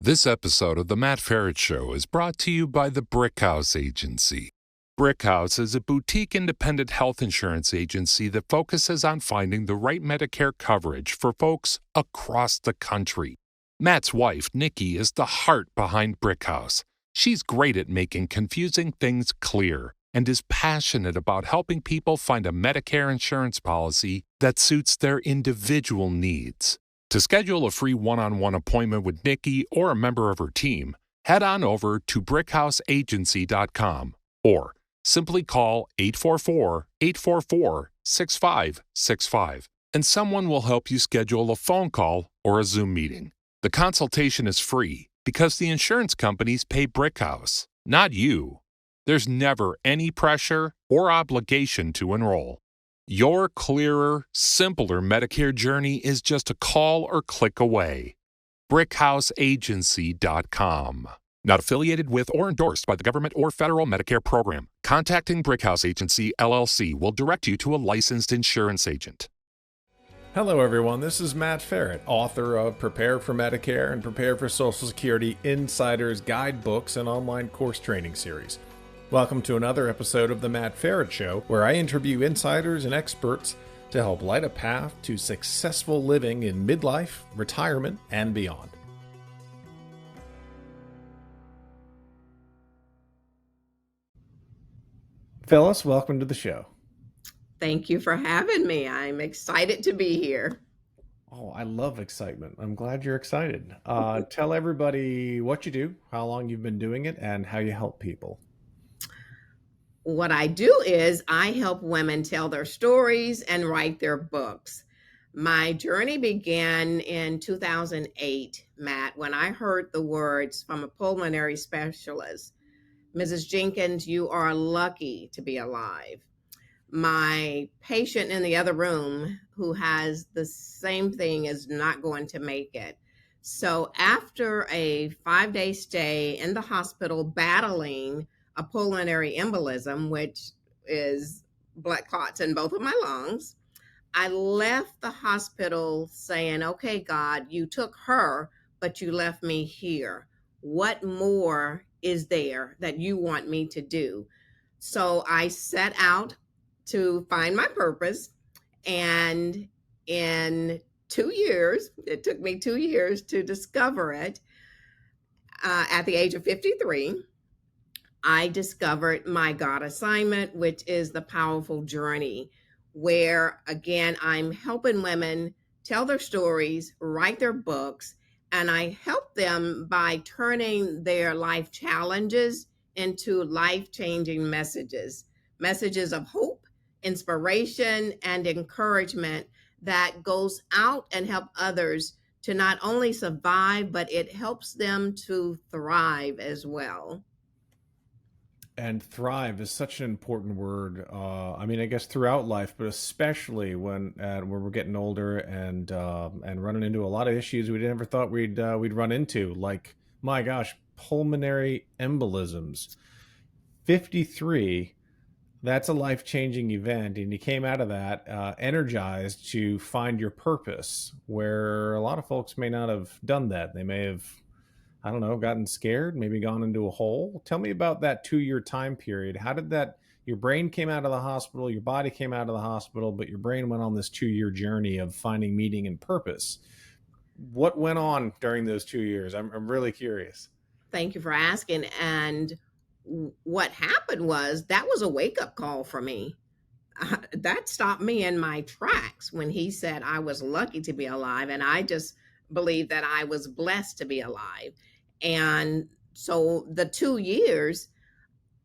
This episode of the Matt Feret Show is brought to you by the Brickhouse Agency. Brickhouse is a boutique independent health insurance agency that focuses on finding the right Medicare coverage for folks across the country. Matt's wife, Nikki, is the heart behind Brickhouse. She's great at making confusing things clear and is passionate about helping people find a Medicare insurance policy that suits their individual needs. To schedule a free one-on-one appointment with Nikki or a member of her team, head on over to brickhouseagency.com or simply call 844-844-6565 and someone will help you schedule a phone call or a Zoom meeting. The consultation is free because the insurance companies pay Brickhouse, not you. There's never any pressure or obligation to enroll. Your clearer, simpler Medicare journey is just a call or click away. BrickhouseAgency.com. Not affiliated with or endorsed by the government or federal Medicare program. Contacting Brickhouse Agency, LLC will direct you to a licensed insurance agent. Hello everyone, this is Matt Feret, author of Prepare for Medicare and Prepare for Social Security Insiders Guidebooks and online course training series. Welcome to another episode of the Matt Feret Show, where I interview insiders and experts to help light a path to successful living in midlife, retirement, and beyond. Phyllis, welcome to the show. Thank you for having me. I'm excited to be here. Oh, I love excitement. I'm glad you're excited. Tell everybody what you do, how long you've been doing it, and how you help people. What I do is I help women tell their stories and write their books. My journey began in 2008, Matt, when I heard the words from a pulmonary specialist, "Mrs. Jenkins, you are lucky to be alive." My patient in the other room who has the same thing is not going to make it. So after a 5-day stay in the hospital battling a pulmonary embolism, which is blood clots in both of my lungs, I left the hospital saying, okay, God, you took her, but you left me here. What more is there that you want me to do? So I set out to find my purpose. And in 2 years, it took me 2 years to discover it. At the age of 53, I discovered my God assignment, which is the powerful journey, where, again, I'm helping women tell their stories, write their books, and I help them by turning their life challenges into life-changing messages of hope, inspiration, and encouragement that goes out and help others to not only survive, but it helps them to thrive as well. And thrive is such an important word. I guess throughout life, but especially when we're getting older and running into a lot of issues we never thought we'd run into. Like, my gosh, pulmonary embolisms. 53. That's a life-changing event, and you came out of that energized to find your purpose, where a lot of folks may not have done that. They may have, I don't know, gotten scared, maybe gone into a hole. Tell me about that 2-year time period. How did that, your brain came out of the hospital, your body came out of the hospital, but your brain went on this 2-year journey of finding meaning and purpose. What went on during those 2 years? I'm really curious. Thank you for asking. And what happened was that was a wake-up call for me. That stopped me in my tracks when he said I was lucky to be alive. And I just believed that I was blessed to be alive. And so the 2 years,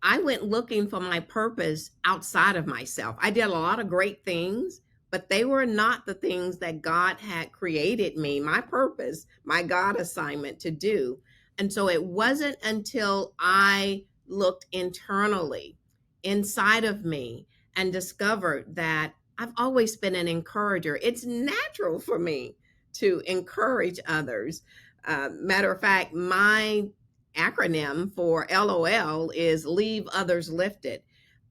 I went looking for my purpose outside of myself. I did a lot of great things, but they were not the things that God had created me, my purpose, my God assignment to do. And so it wasn't until I looked internally inside of me and discovered that I've always been an encourager. It's natural for me to encourage others. Matter of fact, my acronym for LOL is Leave Others Lifted.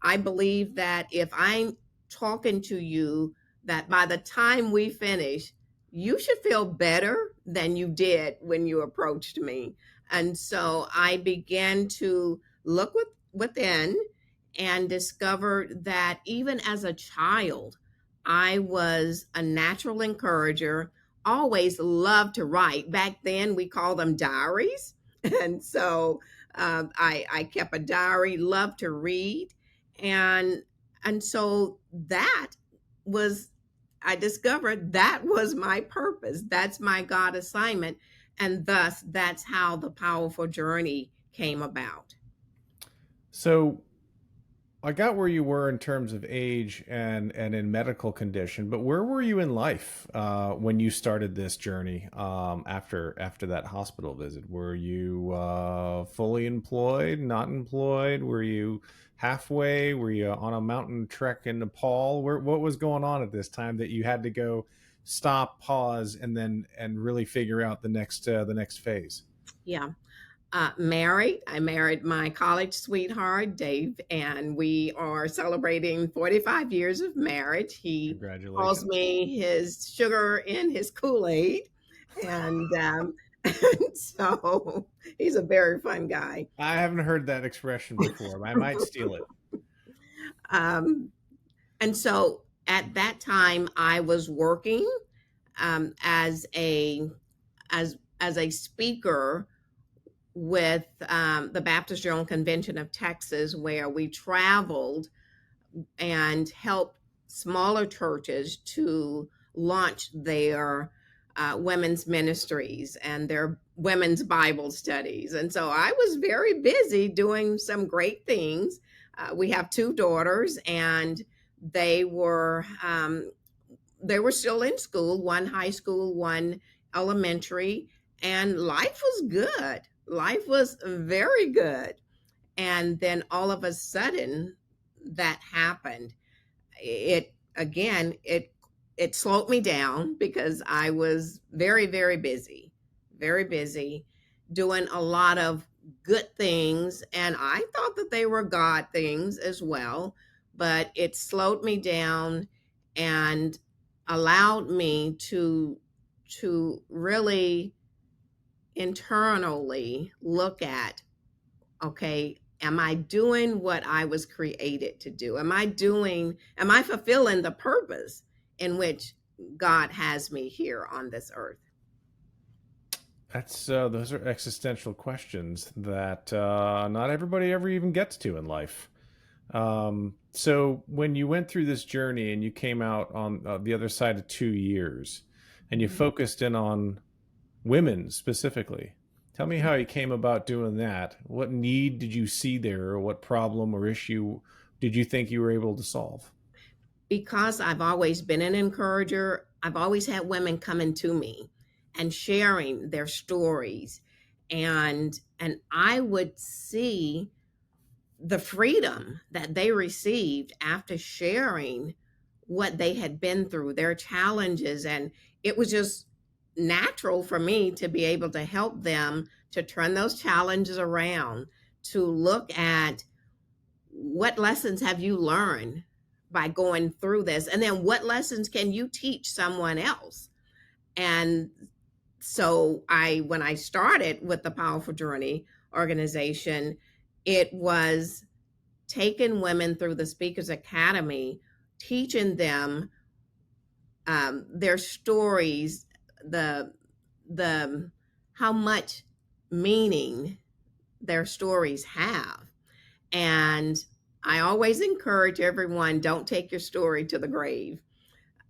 I believe that if I'm talking to you, that by the time we finish, you should feel better than you did when you approached me. And so I began to look within and discovered that even as a child, I was a natural encourager, always loved to write. Back then, we called them diaries. And so I kept a diary, loved to read. And, and so that was, I discovered that was my purpose. That's my God assignment. And thus, that's how the powerful journey came about. So I got where you were in terms of age and in medical condition, but where were you in life when you started this journey after that hospital visit? Were you fully employed, not employed? Were you halfway? Were you on a mountain trek in Nepal? What was going on at this time that you had to go stop, pause, and really figure out the next phase? Yeah. Married. I married my college sweetheart, Dave, and we are celebrating 45 years of marriage. He calls Congratulations. me his sugar in his Kool-Aid. And, and so he's a very fun guy. I haven't heard that expression before. I might steal it. Um, and so at that time, I was working as a speaker with the Baptist General Convention of Texas, where we traveled and helped smaller churches to launch their women's ministries and their women's Bible studies. And so I was very busy doing some great things. We have two daughters, and they were still in school, one high school, one elementary, and life was good. Life was very good. And then all of a sudden that happened. It again, it slowed me down because I was very, very busy doing a lot of good things. And I thought that they were God things as well, but it slowed me down and allowed me to really internally look at, okay, am I doing what I was created to do? Am I fulfilling the purpose in which God has me here on this earth? That's those are existential questions that not everybody ever even gets to in life. So when you went through this journey and you came out on the other side of 2 years, and you focused in on women specifically, tell me how you came about doing that. What need did you see there, or what problem or issue did you think you were able to solve? Because I've always been an encourager, I've always had women coming to me and sharing their stories, and I would see the freedom that they received after sharing what they had been through, their challenges, and it was just natural for me to be able to help them to turn those challenges around, to look at what lessons have you learned by going through this, and then what lessons can you teach someone else. And so when I started with the Powerful Journey organization, it was taking women through the Speakers Academy, teaching them their stories, the how much meaning their stories have. And I always encourage everyone, don't take your story to the grave.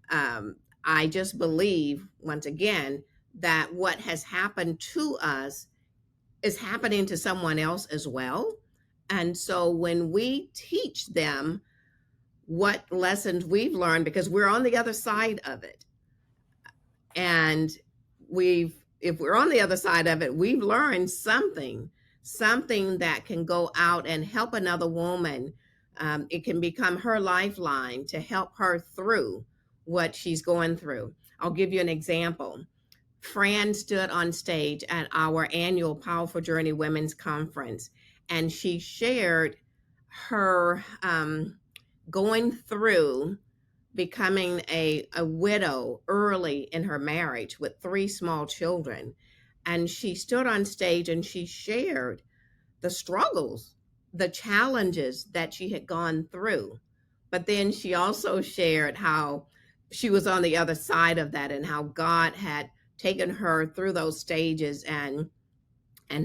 I just believe, once again, that what has happened to us is happening to someone else as well. And so when we teach them what lessons we've learned, because we're on the other side of it, and if we're on the other side of it, we've learned something that can go out and help another woman. It can become her lifeline to help her through what she's going through. I'll give you an example. Fran stood on stage at our annual Powerful Journey Women's Conference, and she shared her going through becoming a widow early in her marriage with 3 small children. And she stood on stage and she shared the struggles, the challenges that she had gone through. But then she also shared how she was on the other side of that and how God had taken her through those stages, and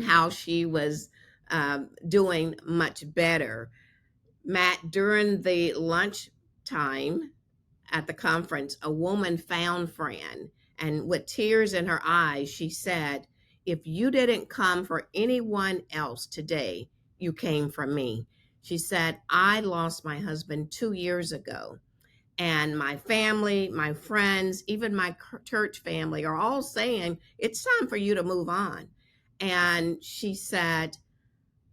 how she was doing much better. Matt, during the lunch time at the conference, a woman found Fran, and with tears in her eyes, she said, "If you didn't come for anyone else today, you came for me." She said, "I lost my husband 2 years ago, and my family, my friends, even my church family are all saying it's time for you to move on." And she said,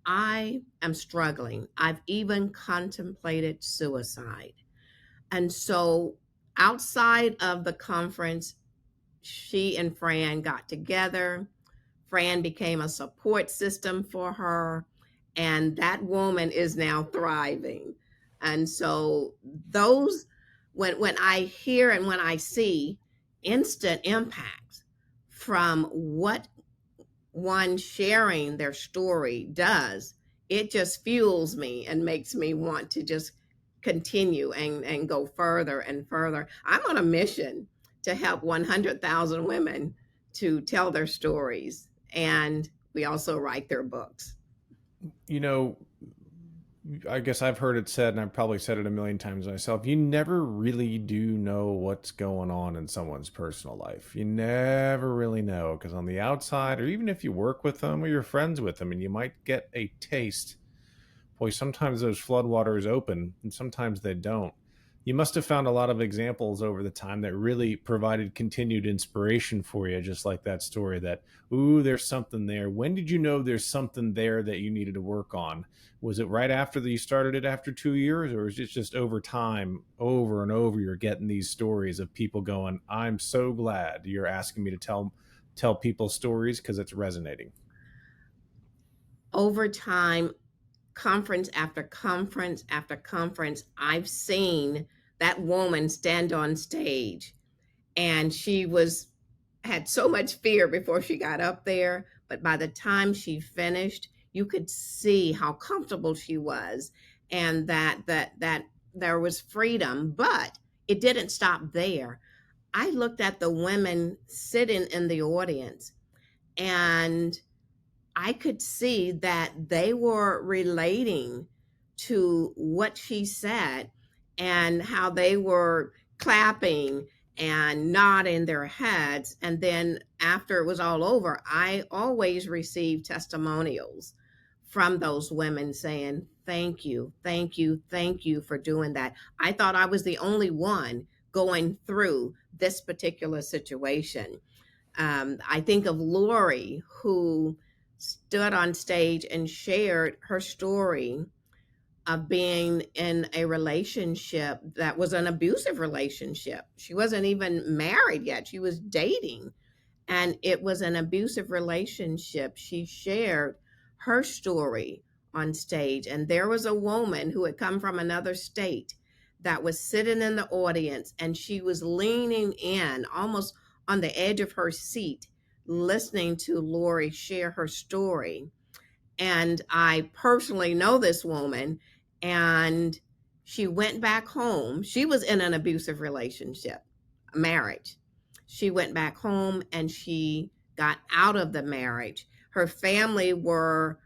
"I am struggling. I've even contemplated suicide." And so outside of the conference, she and Fran got together. Fran became a support system for her, and that woman is now thriving. And so those, when I hear and when I see instant impacts from what one sharing their story does, it just fuels me and makes me want to just continue and go further and further. I'm on a mission to help 100,000 women to tell their stories, and we also write their books. You know, I guess I've heard it said, and I've probably said it a million times myself, you never really do know what's going on in someone's personal life. You never really know, because on the outside, or even if you work with them or you're friends with them, and you might get a taste, boy, sometimes those floodwaters open and sometimes they don't. You must have found a lot of examples over the time that really provided continued inspiration for you, just like that story that, ooh, there's something there. When did you know there's something there that you needed to work on? Was it right after that you started it after 2 years, or is it just over time, over and over, you're getting these stories of people going, I'm so glad you're asking me to tell people stories because it's resonating? Over time, conference after conference after conference, I've seen that woman stand on stage, and she had so much fear before she got up there, but by the time she finished, you could see how comfortable she was, and that there was freedom. But it didn't stop there. I looked at the women sitting in the audience, and I could see that they were relating to what she said, and how they were clapping and nodding their heads. And then after it was all over, I always received testimonials from those women saying, "Thank you, thank you, thank you for doing that. I thought I was the only one going through this particular situation." I think of Lori, who stood on stage and shared her story of being in a relationship that was an abusive relationship. She wasn't even married yet, she was dating, and it was an abusive relationship. She shared her story on stage, and there was a woman who had come from another state that was sitting in the audience, and she was leaning in almost on the edge of her seat, listening to Lori share her story. And I personally know this woman, and she went back home. She was in an abusive relationship, a marriage. She went back home and she got out of the marriage. Her family were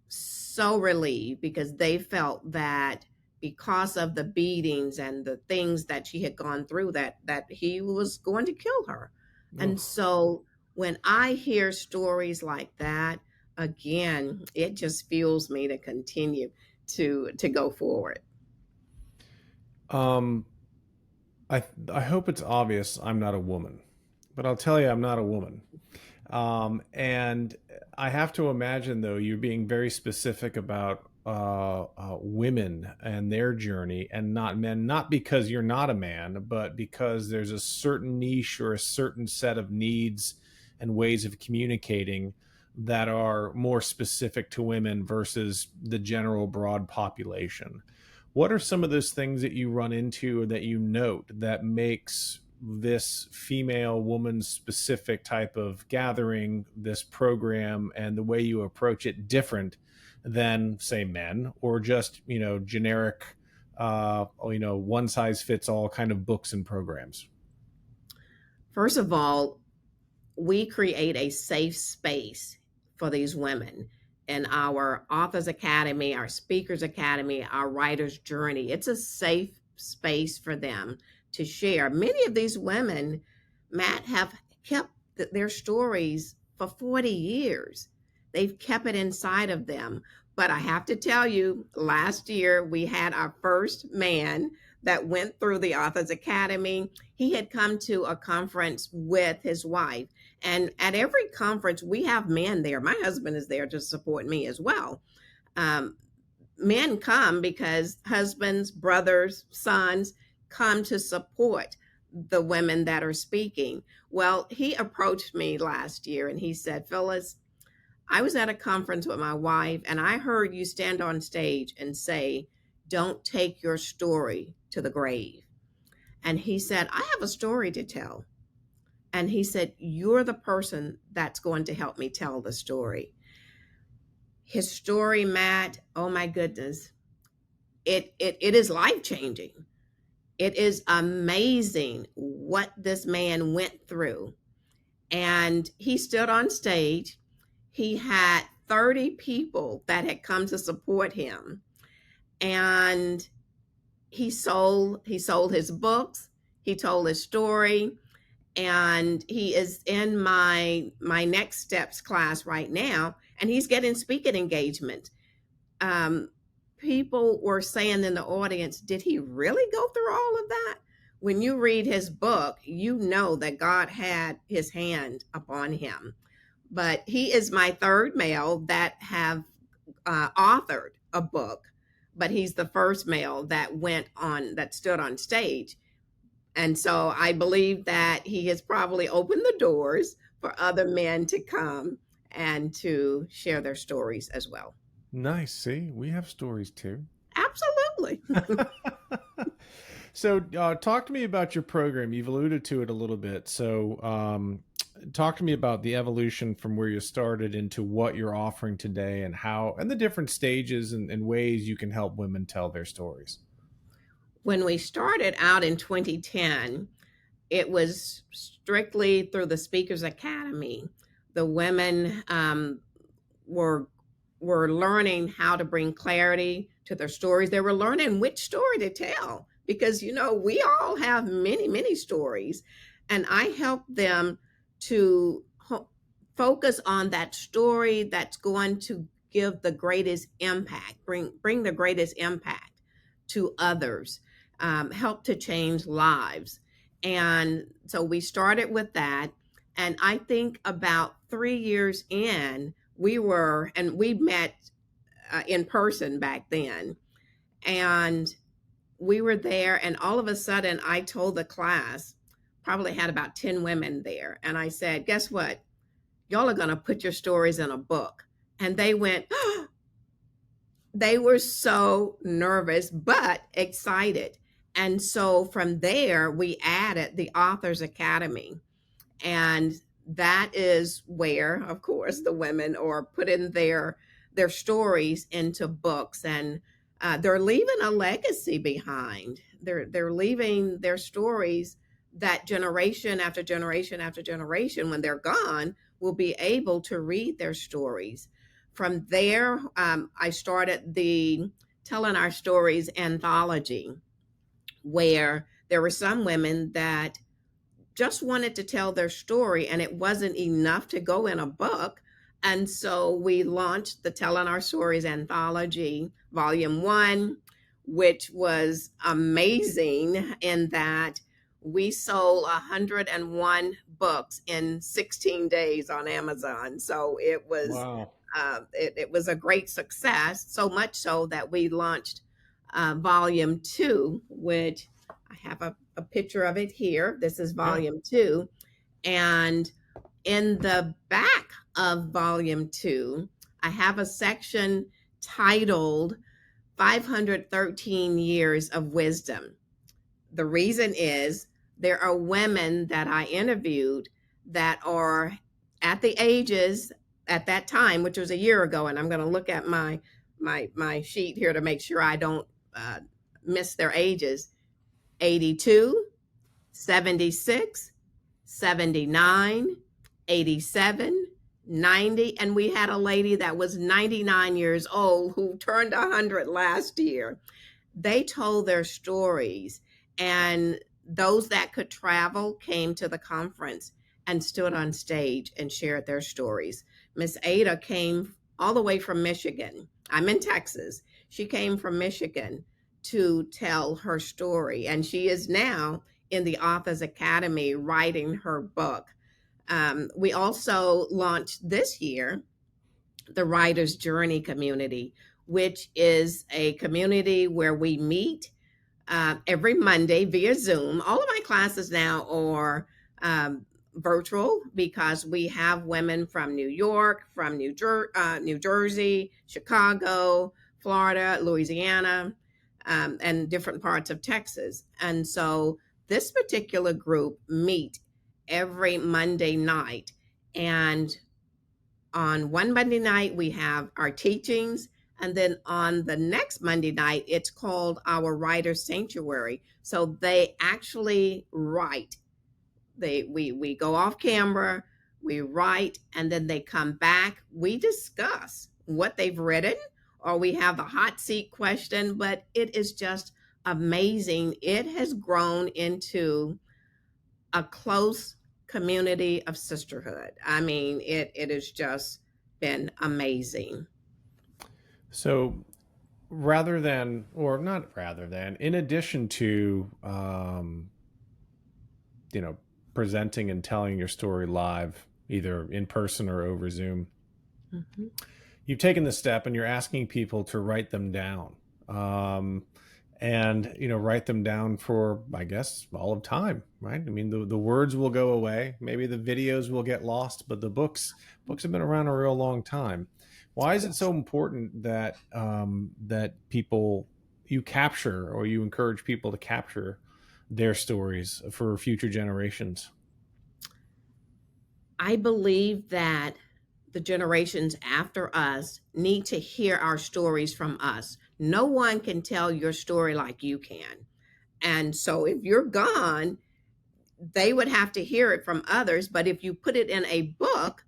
so relieved because they felt that because of the beatings and the things that she had gone through, that he was going to kill her. And Oh. so when I hear stories like that, again, it just fuels me to continue to go forward. Um, I hope it's obvious I'm not a woman, but I'll tell you I'm not a woman. And I have to imagine, though, you're being very specific about women and their journey and not men, not because you're not a man, but because there's a certain niche or a certain set of needs and ways of communicating that are more specific to women versus the general broad population. What are some of those things that you run into or that you note that makes this female woman specific type of gathering, this program, and the way you approach it different than, say, men, or just, generic, one size fits all kind of books and programs? First of all, we create a safe space for these women in our Authors Academy, our Speakers Academy, our Writer's Journey. It's a safe space for them to share. Many of these women, Matt, have kept their stories for 40 years. They've kept it inside of them. But I have to tell you, last year we had our first man that went through the Authors Academy. He had come to a conference with his wife. And at every conference, we have men there. My husband is there to support me as well. Men come because husbands, brothers, sons come to support the women that are speaking. Well, he approached me last year and he said, Phyllis, I was at a conference with my wife and I heard you stand on stage and say, don't take your story to the grave. And he said, I have a story to tell. And he said, you're the person that's going to help me tell the story. His story, Matt, oh my goodness, it is life-changing. It is amazing what this man went through. And he stood on stage. He had 30 people that had come to support him. And he sold his books. He told his story. And he is in my next steps class right now, and he's getting speaking engagement. People were saying in the audience, did he really go through all of that? When you read his book, you know that God had his hand upon him. But he is my third male that have authored a book, but he's the first male that stood on stage. And so I believe that he has probably opened the doors for other men to come and to share their stories as well. Nice. See, we have stories too. Absolutely. So talk to me about your program. You've alluded to it a little bit. So talk to me about the evolution from where you started into what you're offering today and the different stages and ways you can help women tell their stories. When we started out in 2010, it was strictly through the Speakers Academy. The women were learning how to bring clarity to their stories. They were learning which story to tell because, we all have many, many stories. And I help them to focus on that story that's going to give the greatest impact, bring the greatest impact to others. Help to change lives. And so we started with that. And I think about 3 years in, we met in person back then. And we were there. And all of a sudden, I told the class, probably had about 10 women there. And I said, guess what? Y'all are going to put your stories in a book. And they went, oh! They were so nervous, but excited. And so from there, we added the Authors Academy. And that is where, of course, the women are putting their stories into books. And they're leaving a legacy behind. They're leaving their stories that generation after generation after generation, when they're gone, will be able to read their stories. From there, I started the Telling Our Stories anthology, where there were some women that just wanted to tell their story and it wasn't enough to go in a book. And so we launched the Telling Our Stories anthology, volume 1, which was amazing in that we sold 101 books in 16 days on Amazon. So it was, wow. It was a great success, so much so that we launched volume 2, which I have a picture of it here. This is volume 2. And in the back of volume 2, I have a section titled 513 years of wisdom. The reason is there are women that I interviewed that are at the ages at that time, which was a year ago, and I'm going to look at my sheet here to make sure I don't miss their ages. 82, 76, 79, 87, 90, and we had a lady that was 99 years old who turned 100 last year. They told their stories, and those that could travel came to the conference and stood on stage and shared their stories. Miss Ada came all the way from Michigan. I'm in Texas. She came from Michigan to tell her story, and she is now in the Authors Academy writing her book. We also launched this year the Writer's Journey community, which is a community where we meet every Monday via Zoom. All of my classes now are virtual because we have women from New York, from New Jersey, Chicago, Florida, Louisiana, and different parts of Texas. And so this particular group meet every Monday night. And on one Monday night, we have our teachings. And then on the next Monday night, it's called our Writer's Sanctuary. So they actually write. We go off camera, we write, and then they come back. We discuss what they've written, or we have the hot seat question, but it is just amazing. It has grown into a close community of sisterhood. I mean, it has just been amazing. So in addition to, presenting and telling your story live, either in person or over Zoom, Mhm. you've taken the step and you're asking people to write them down. And write them down for, I guess, all of time, right? I mean, the words will go away, maybe the videos will get lost, but the books have been around a real long time. Why is it so important that that you capture, or you encourage people to capture their stories for future generations? I believe that the generations after us need to hear our stories from us. No one can tell your story like you can. And so if you're gone, they would have to hear it from others. But if you put it in a book,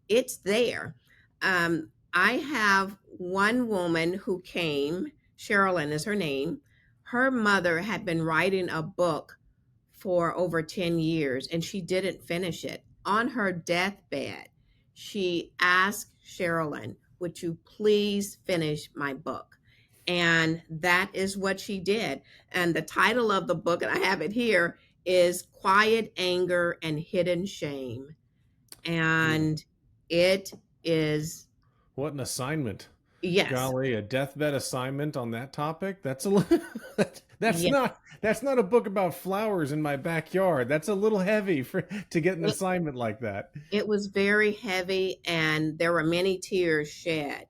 it's there. I have one woman who came, Sherilyn is her name. Her mother had been writing a book for over 10 years and she didn't finish it. On her deathbed, she asked Sherilyn, would you please finish my book? And that is what she did. And the title of the book, and I have it here, is Quiet Anger and Hidden Shame. And it is... What an assignment. Yes. Golly, a deathbed assignment on that topic? That's a that's Yes. that's not a book about flowers in my backyard. That's a little heavy to get an assignment like that. It was very heavy, and there were many tears shed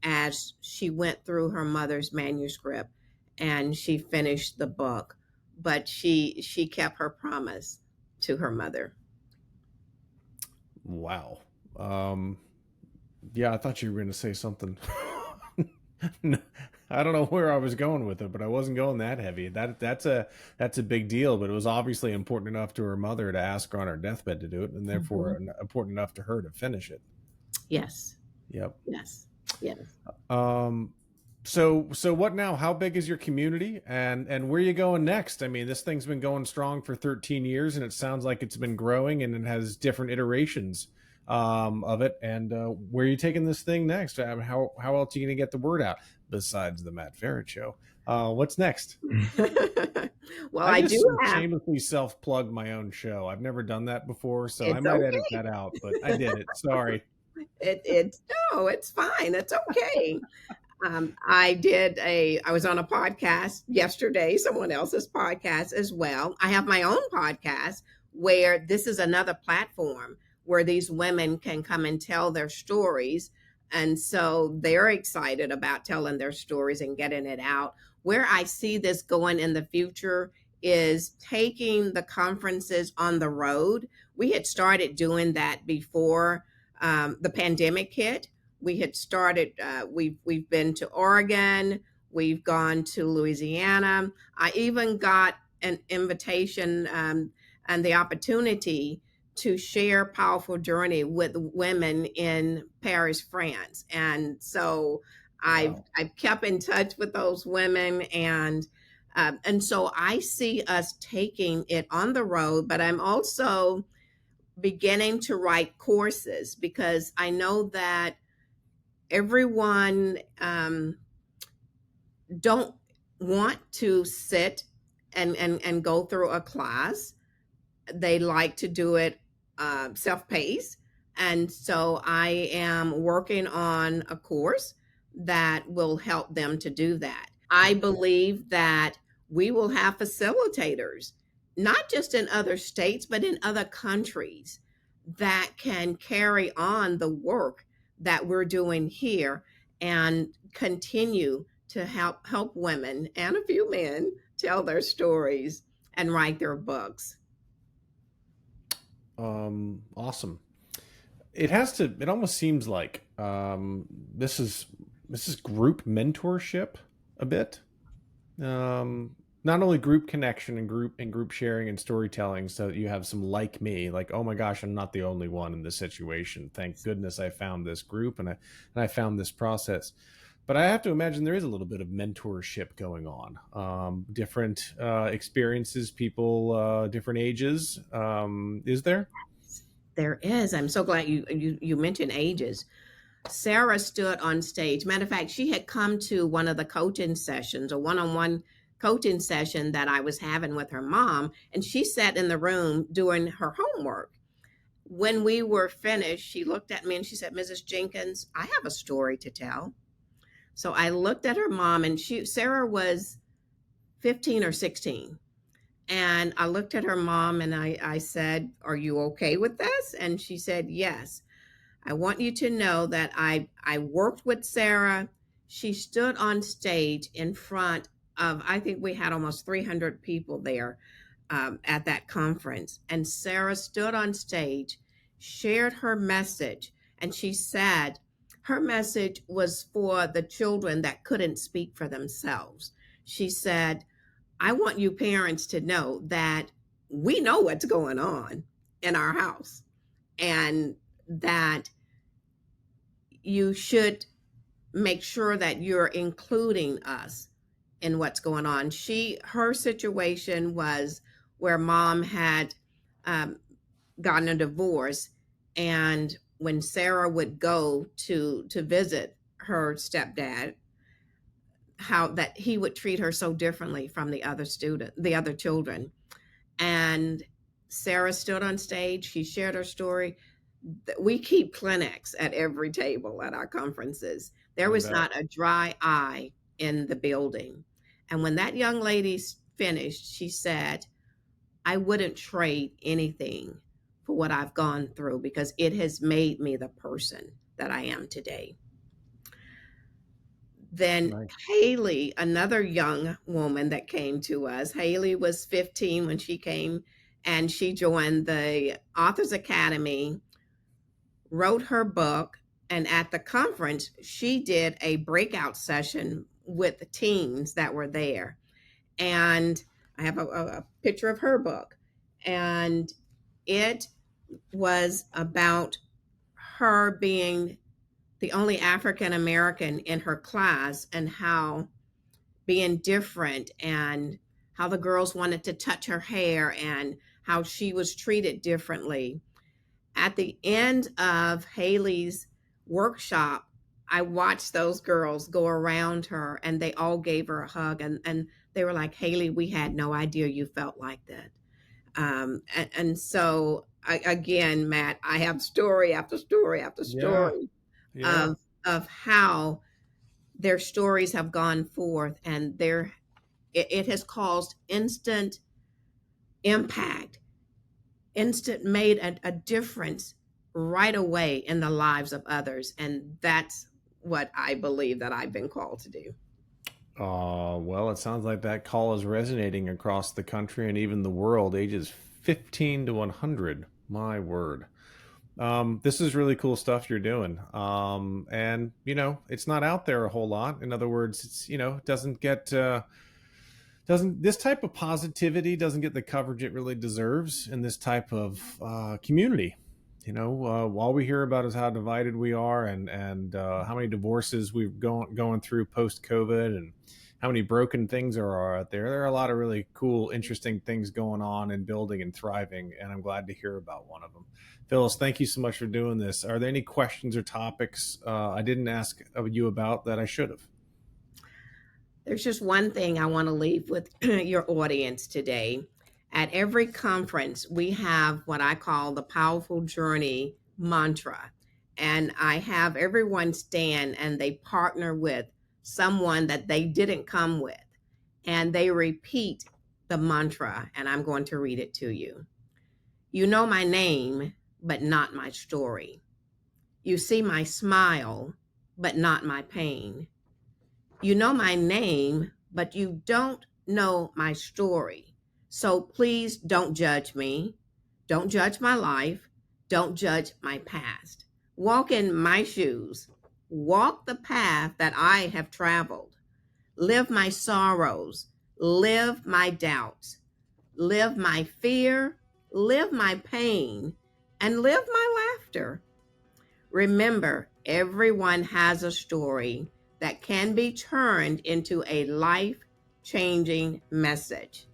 as she went through her mother's manuscript and she finished the book. But she kept her promise to her mother. Wow. Yeah, I thought you were going to say something. I don't know where I was going with it, but I wasn't going that heavy. That's a big deal, but it was obviously important enough to her mother to ask her on her deathbed to do it, and therefore important enough to her to finish it. Yes. Yep. Yes. Yes. So what now? How big is your community, and where are you going next? I mean, this thing's been going strong for 13 years, and it sounds like it's been growing, and it has different iterations of it. And where are you taking this thing next? How else are you going to get the word out besides the Matt Feret Show? What's next? Well, I do have shamelessly self-plug my own show. I've never done that before, so I It's might okay. edit that out, but I did it. Sorry. It's fine. It's okay. I was on a podcast yesterday, someone else's podcast as well. I have my own podcast where this is another platform where these women can come and tell their stories. And so they're excited about telling their stories and getting it out. Where I see this going in the future is taking the conferences on the road. We had started doing that before the pandemic hit. We had started. We've been to Oregon. We've gone to Louisiana. I even got an invitation and the opportunity to share powerful journey with women in Paris, France. And so Wow. I've kept in touch with those women, and so I see us taking it on the road, but I'm also beginning to write courses because I know that everyone don't want to sit and go through a class. They like to do it self-paced. And so I am working on a course that will help them to do that. I believe that we will have facilitators, not just in other states, but in other countries that can carry on the work that we're doing here and continue to help women and a few men tell their stories and write their books. Awesome. It has to. It almost seems like this is group mentorship a bit. Not only group connection and group sharing and storytelling, so that you have some like me, like, oh my gosh, I'm not the only one in this situation. Thank goodness I found this group and I found this process. But I have to imagine there is a little bit of mentorship going on. Different experiences, people, different ages. Is there? There is. I'm so glad you mentioned ages. Sarah stood on stage. Matter of fact, she had come to one of the coaching sessions, a one-on-one coaching session that I was having with her mom, and she sat in the room doing her homework. When we were finished, she looked at me and she said, "Mrs. Jenkins, I have a story to tell." So I looked at her mom, and Sarah was 15 or 16. And I looked at her mom and I said, "Are you okay with this?" And she said, "Yes. I want you to know that I worked with Sarah. She stood on stage in front of, I think we had almost 300 people there at that conference. And Sarah stood on stage, shared her message, and she said her message was for the children that couldn't speak for themselves. She said, "I want you parents to know that we know what's going on in our house and that you should make sure that you're including us in what's going on." Her situation was where mom had um, gotten a divorce, and when Sarah would go to visit her stepdad, how that he would treat her so differently from the other children. And Sarah stood on stage, she shared her story. We keep clinics at every table at our conferences. There I was bet. not a dry eye in the building. And when that young lady finished, she said, "I wouldn't trade anything for what I've gone through because it has made me the person that I am today." Then Nice. Haley, another young woman that came to us, Haley was 15 when she came, and she joined the Authors Academy, wrote her book, and at the conference, she did a breakout session with the teens that were there. And I have a picture of her book, and it was about her being the only African American in her class and how being different and how the girls wanted to touch her hair and how she was treated differently. At the end of Haley's workshop, I watched those girls go around her and they all gave her a hug, and they were like, "Haley, we had no idea you felt like that." And so, again, Matt, I have story after story after Yeah. story Yeah. of how their stories have gone forth, and it has caused instant impact, instant made a difference right away in the lives of others. And that's what I believe that I've been called to do. Well, it sounds like that call is resonating across the country and even the world, ages 15 to 100. My word. This is really cool stuff you're doing. And it's not out there a whole lot. In other words, it's, doesn't get, doesn't this type of positivity doesn't get the coverage it really deserves in this type of community. All we hear about is how divided we are, and how many divorces we've going through post COVID, and how many broken things are out there. There are a lot of really cool, interesting things going on and building and thriving, and I'm glad to hear about one of them. Phyllis, thank you so much for doing this. Are there any questions or topics I didn't ask of you about that I should have? There's just one thing I want to leave with your audience today. At every conference, we have what I call the Powerful Journey mantra. And I have everyone stand and they partner with someone that they didn't come with. And they repeat the mantra, and I'm going to read it to you. You know my name, but not my story. You see my smile, but not my pain. You know my name, but you don't know my story. So please don't judge me. Don't judge my life. Don't judge my past. Walk in my shoes. Walk the path that I have traveled. Live my sorrows. Live my doubts. Live my fear. Live my pain. And live my laughter. Remember, everyone has a story that can be turned into a life-changing message.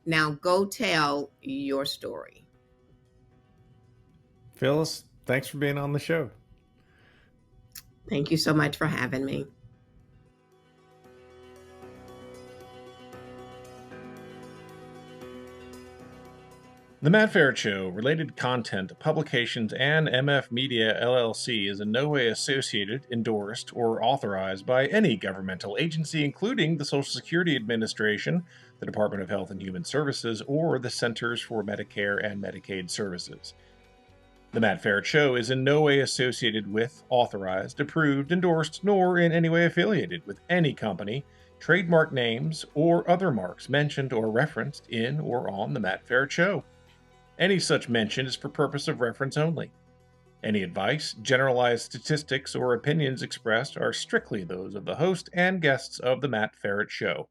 Now go tell your story. Phyllis, thanks for being on the show. Thank you so much for having me. The Matt Feret Show, related content, publications, and MF Media LLC is in no way associated, endorsed, or authorized by any governmental agency, including the Social Security Administration, the Department of Health and Human Services, or the Centers for Medicare and Medicaid Services. The Matt Feret Show is in no way associated with, authorized, approved, endorsed, nor in any way affiliated with any company, trademark names, or other marks mentioned or referenced in or on The Matt Feret Show. Any such mention is for purpose of reference only. Any advice, generalized statistics, or opinions expressed are strictly those of the host and guests of The Matt Feret Show.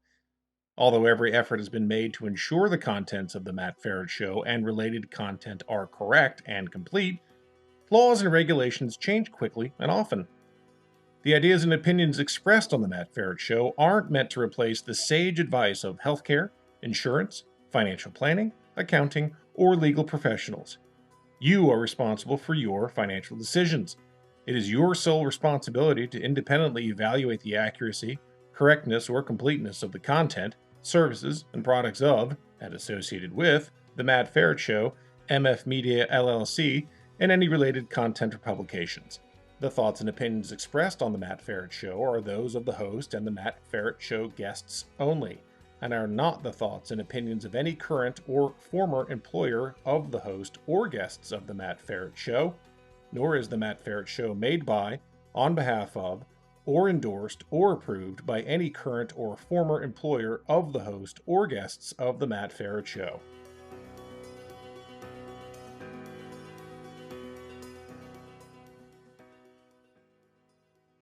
Although every effort has been made to ensure the contents of The Matt Feret Show and related content are correct and complete, laws and regulations change quickly and often. The ideas and opinions expressed on The Matt Feret Show aren't meant to replace the sage advice of healthcare, insurance, financial planning, accounting, or legal professionals. You are responsible for your financial decisions. It is your sole responsibility to independently evaluate the accuracy, correctness, or completeness of the content, services, and products of, and associated with, The Matt Feret Show, MF Media LLC, and any related content or publications. The thoughts and opinions expressed on The Matt Feret Show are those of the host and The Matt Feret Show guests only, and are not the thoughts and opinions of any current or former employer of the host or guests of The Matt Feret Show, nor is The Matt Feret Show made by, on behalf of, or endorsed or approved by any current or former employer of the host or guests of The Matt Feret Show.